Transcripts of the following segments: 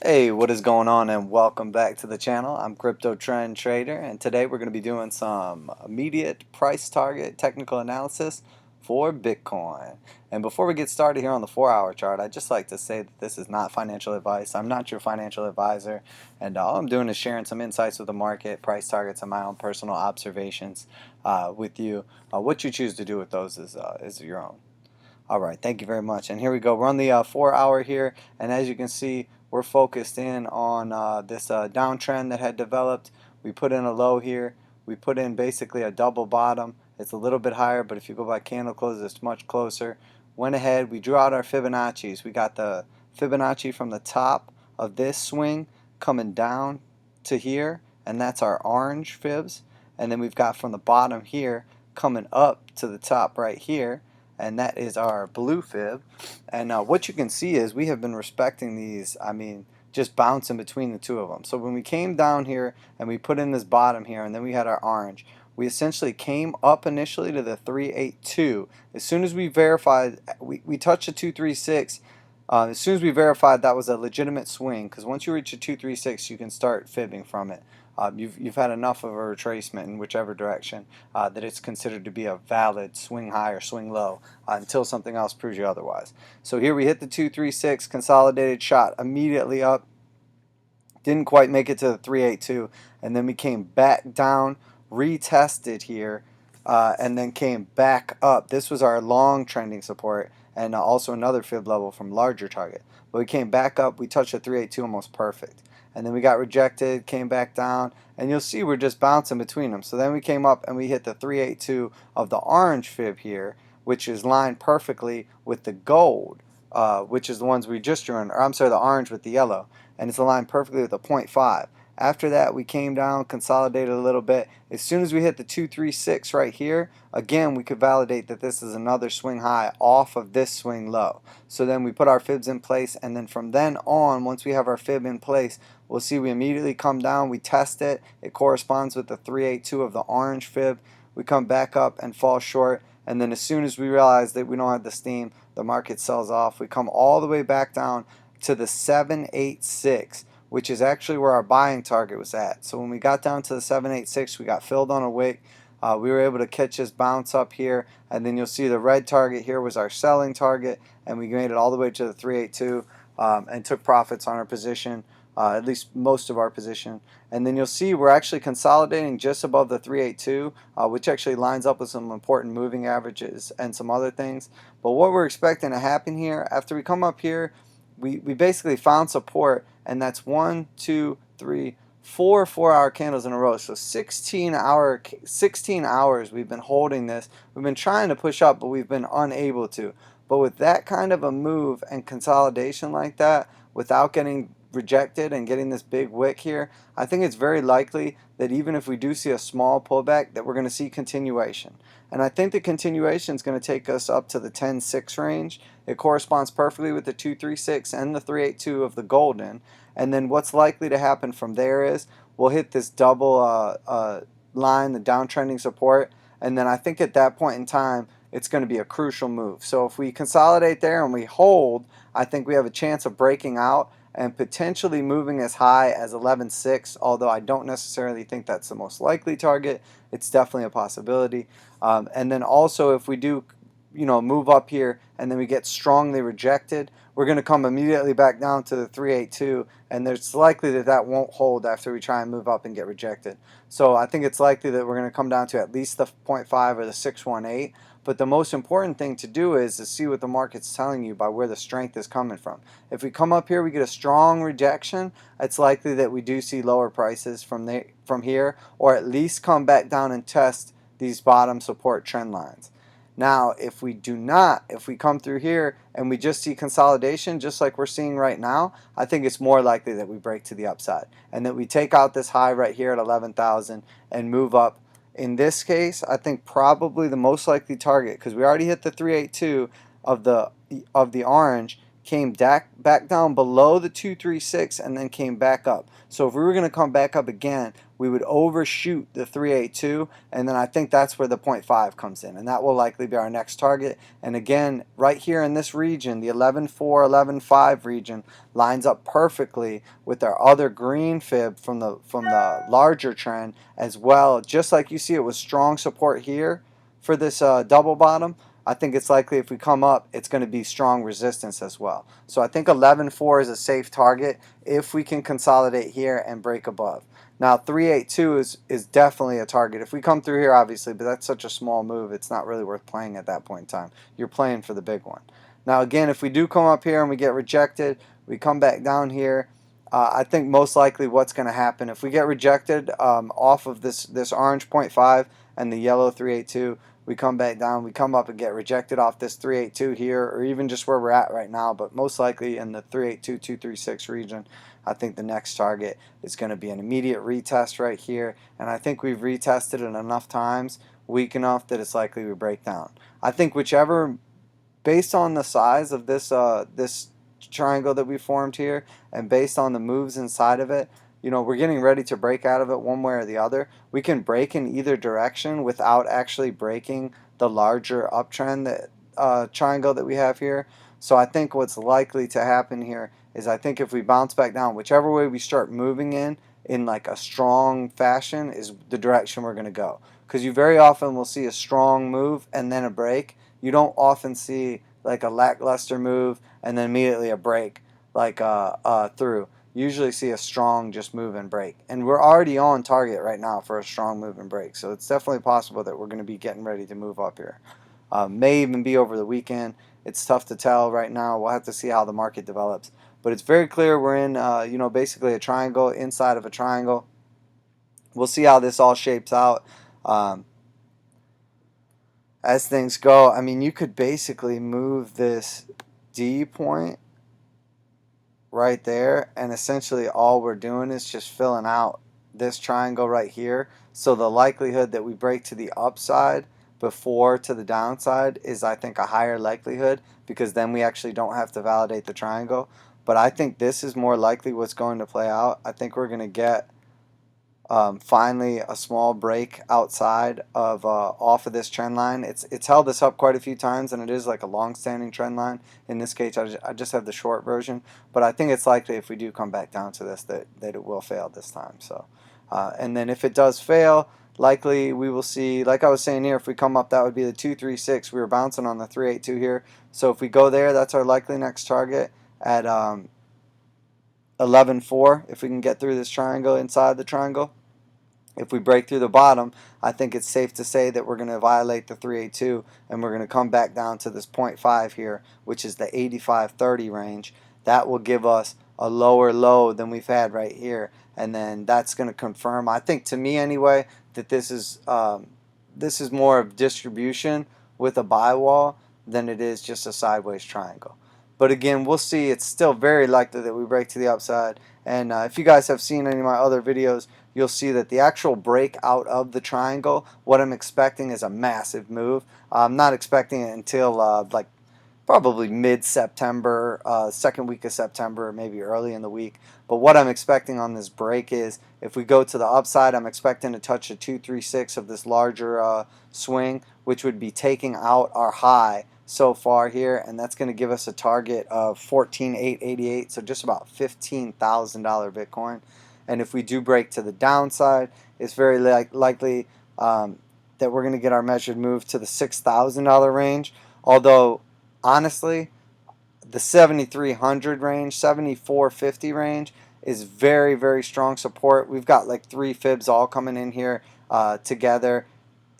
Hey, what is going on, and welcome back to the channel. I'm Crypto Trend Trader, and today we're going to be doing some immediate price target technical analysis for Bitcoin. And before we get started here on the 4-hour chart, I'd just like to say that this is not financial advice. I'm not your financial advisor, and all I'm doing is sharing some insights with the market, price targets, and my own personal observations with you. What you choose to do with those is your own. All right, thank you very much. And here we go. We're on the 4-hour here, and as you can see, we're focused in on this downtrend that had developed. We put in a low here. We put in basically a double bottom. It's a little bit higher, but if you go by candle closes, it's much closer. Went ahead. We drew out our Fibonacci's. We got the Fibonacci from the top of this swing coming down to here, and that's our orange fibs. And then we've got from the bottom here coming up to the top right here, and that is our blue fib. And what you can see is we have been respecting these, just bouncing between the two of them. So when we came down here and we put in this bottom here, and then we had our orange, we essentially came up initially to the 382. As soon as we verified, we touched the 236. As soon as we verified that was a legitimate swing, because once you reach a 236, you can start fibbing from it. You've had enough of a retracement in whichever direction that it's considered to be a valid swing high or swing low until something else proves you otherwise. So here we hit the 236, consolidated, shot immediately up, didn't quite make it to the 382, and then we came back down, retested here, and then came back up. This was our long trending support, and also another fib level from larger target. But we came back up, we touched the 382 almost perfect. And then we got rejected, came back down, and you'll see we're just bouncing between them. So then we came up and we hit the 382 of the orange fib here, which is lined perfectly with the gold, which is the ones we just drew in, or I'm sorry, the orange with the yellow, and it's aligned perfectly with the 0.5. After that, we came down, consolidated a little bit. As soon as we hit the 236 right here, again, we could validate that this is another swing high off of this swing low. So then we put our fibs in place, and then from then on, once we have our fib in place, we'll see we immediately come down, we test it. It corresponds with the 382 of the orange fib. We come back up and fall short, and then as soon as we realize that we don't have the steam, the market sells off. We come all the way back down to the 786, which is actually where our buying target was at. So when we got down to the 786, we got filled on a wick. We were able to catch this bounce up here, and then you'll see the red target here was our selling target, and we made it all the way to the 382 and took profits on our position, at least most of our position. And then you'll see we're actually consolidating just above the 382, which actually lines up with some important moving averages and some other things. But what we're expecting to happen here, after we come up here, we basically found support, and that's 1, 2, 3, 4 4-hour candles in a row. So 16 hours we've been holding this. We've been trying to push up, but we've been unable to. But with that kind of a move and consolidation like that, without getting rejected and getting this big wick here, I think it's very likely that even if we do see a small pullback, that we're going to see continuation. And I think the continuation is going to take us up to the 10.6 range. It corresponds perfectly with the 236 and the 382 of the golden. And then what's likely to happen from there is we'll hit this double line, the downtrending support, and then I think at that point in time it's going to be a crucial move. So if we consolidate there and we hold, I think we have a chance of breaking out and potentially moving as high as 11.6, although I don't necessarily think that's the most likely target. It's definitely a possibility. And then also if we do move up here and then we get strongly rejected, we're going to come immediately back down to the 382, and it's likely that that won't hold after we try and move up and get rejected. So I think it's likely that we're going to come down to at least the 0.5 or the 618. But the most important thing to do is to see what the market's telling you by where the strength is coming from. If we come up here, we get a strong rejection, it's likely that we do see lower prices from here, or at least come back down and test these bottom support trend lines. Now, if we do not, if we come through here and we just see consolidation, just like we're seeing right now, I think it's more likely that we break to the upside and that we take out this high right here at 11,000 and move up. In this case, I think probably the most likely target, because we already hit the 382 of the orange, came back down below the 236 and then came back up. So if we were going to come back up again, we would overshoot the 382, and then I think that's where the 0.5 comes in, and that will likely be our next target. And again, right here in this region, the 11.4, 11.5 region lines up perfectly with our other green fib from the larger trend as well. Just like you see, it was strong support here for this double bottom. I think it's likely if we come up, it's going to be strong resistance as well. So I think 11.4 is a safe target if we can consolidate here and break above. Now 382 is definitely a target. If we come through here, obviously, but that's such a small move, it's not really worth playing at that point in time. You're playing for the big one. Now again, if we do come up here and we get rejected, we come back down here. I think most likely what's going to happen, if we get rejected off of this orange 0.5 and the yellow 382, we come back down, we come up and get rejected off this 382 here, or even just where we're at right now, but most likely in the 382, 236 region. I think the next target is going to be an immediate retest right here, and I think we've retested it enough times, weak enough that it's likely we break down. I think whichever, based on the size of this this triangle that we formed here, and based on the moves inside of it, you know, we're getting ready to break out of it one way or the other. We can break in either direction without actually breaking the larger uptrend that triangle that we have here. So I think what's likely to happen here is I think if we bounce back down, whichever way we start moving in like a strong fashion is the direction we're going to go. Because you very often will see a strong move and then a break. You don't often see like a lackluster move and then immediately a break like through. Usually see a strong just move and break, and we're already on target right now for a strong move and break, so it's definitely possible that we're going to be getting ready to move up here. May even be over the weekend. It's tough to tell right now. We'll have to see how the market develops, but it's very clear we're in you know, basically a triangle inside of a triangle. We'll see how this all shapes out as things go. I mean, you could basically move this D point right there, and essentially all we're doing is just filling out this triangle right here. So the likelihood that we break to the upside before to the downside is, I think, a higher likelihood, because then we actually don't have to validate the triangle. But I think this is more likely what's going to play out. I think we're going to get finally a small break outside of off of this trend line. It's held this up quite a few times, and it is like a long-standing trend line. In this case, I just have the short version, but I think it's likely if we do come back down to this that it will fail this time. So and then if it does fail, likely we will see, like I was saying here, if we come up, that would be the 236. We were bouncing on the 382 here, so if we go there, that's our likely next target at 11.4 if we can get through this triangle inside the triangle. If we break through the bottom, I think it's safe to say that we're going to violate the 382, and we're going to come back down to this 0.5 here, which is the 85.30 range. That will give us a lower low than we've had right here, and then that's going to confirm, I think, to me anyway, that this is more of distribution with a buy wall than it is just a sideways triangle. But again, we'll see. It's still very likely that we break to the upside. And if you guys have seen any of my other videos, you'll see that the actual break out of the triangle, what I'm expecting is a massive move. I'm not expecting it until like probably mid-September, second week of September, maybe early in the week. But what I'm expecting on this break is, if we go to the upside, I'm expecting to touch a 236 of this larger swing, which would be taking out our high so far here, and that's going to give us a target of 14,888, so just about $15,000 Bitcoin. And if we do break to the downside, it's very likely that we're going to get our measured move to the $6,000 range. Although, honestly, the 7,300 range, 7,450 range is very, very strong support. We've got like 3 fibs all coming in here together.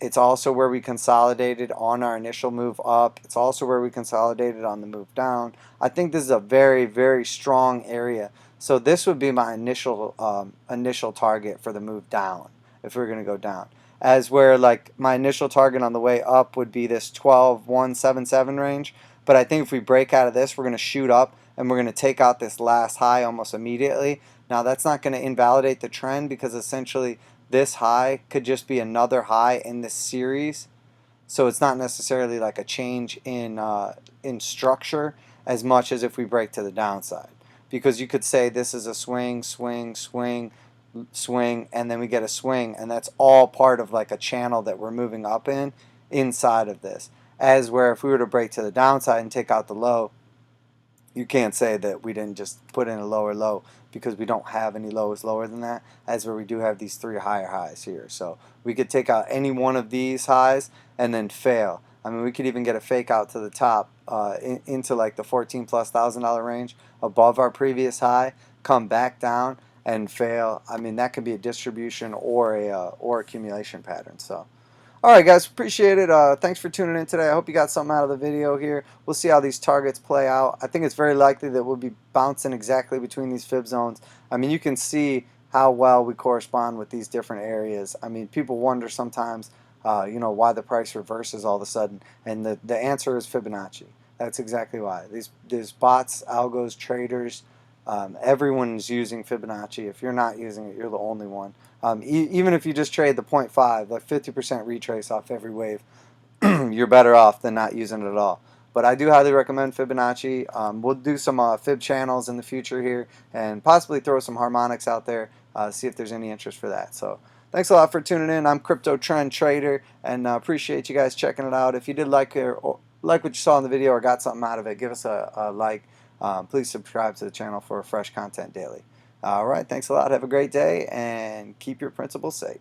It's also where we consolidated on our initial move up. It's also where we consolidated on the move down. I think this is a very, very strong area. So this would be my initial target for the move down if we're going to go down. As where like my initial target on the way up would be this 12,177 range. But I think if we break out of this, we're going to shoot up and we're going to take out this last high almost immediately. Now that's not going to invalidate the trend, because essentially this high could just be another high in this series. So it's not necessarily like a change in structure as much as if we break to the downside. Because you could say this is a swing, swing, swing, swing, and then we get a swing, and that's all part of like a channel that we're moving up in inside of this. As where if we were to break to the downside and take out the low, you can't say that we didn't just put in a lower low, because we don't have any lows lower than that, as where we do have these 3 higher highs here. So we could take out any one of these highs and then fail. I mean, we could even get a fake out to the top into like the $14,000+ range above our previous high, come back down and fail. I mean, that could be a distribution or accumulation pattern. So alright guys, appreciate it. Thanks for tuning in today. I hope you got something out of the video here. We'll see how these targets play out. I think it's very likely that we'll be bouncing exactly between these fib zones. I mean, you can see how well we correspond with these different areas. I mean, people wonder sometimes, why the price reverses all of a sudden, and the answer is Fibonacci. That's exactly why. These bots, algos, traders, everyone's using Fibonacci. If you're not using it, you're the only one. Even if you just trade the 0.5, like 50% retrace off every wave, you're better off than not using it at all. But I do highly recommend Fibonacci. We'll do some fib channels in the future here, and possibly throw some harmonics out there, see if there's any interest for that. So thanks a lot for tuning in. I'm Crypto Trend Trader, and appreciate you guys checking it out. If you did like what you saw in the video or got something out of it, give us a like. Please subscribe to the channel for fresh content daily. Alright, thanks a lot. Have a great day, and keep your principles safe.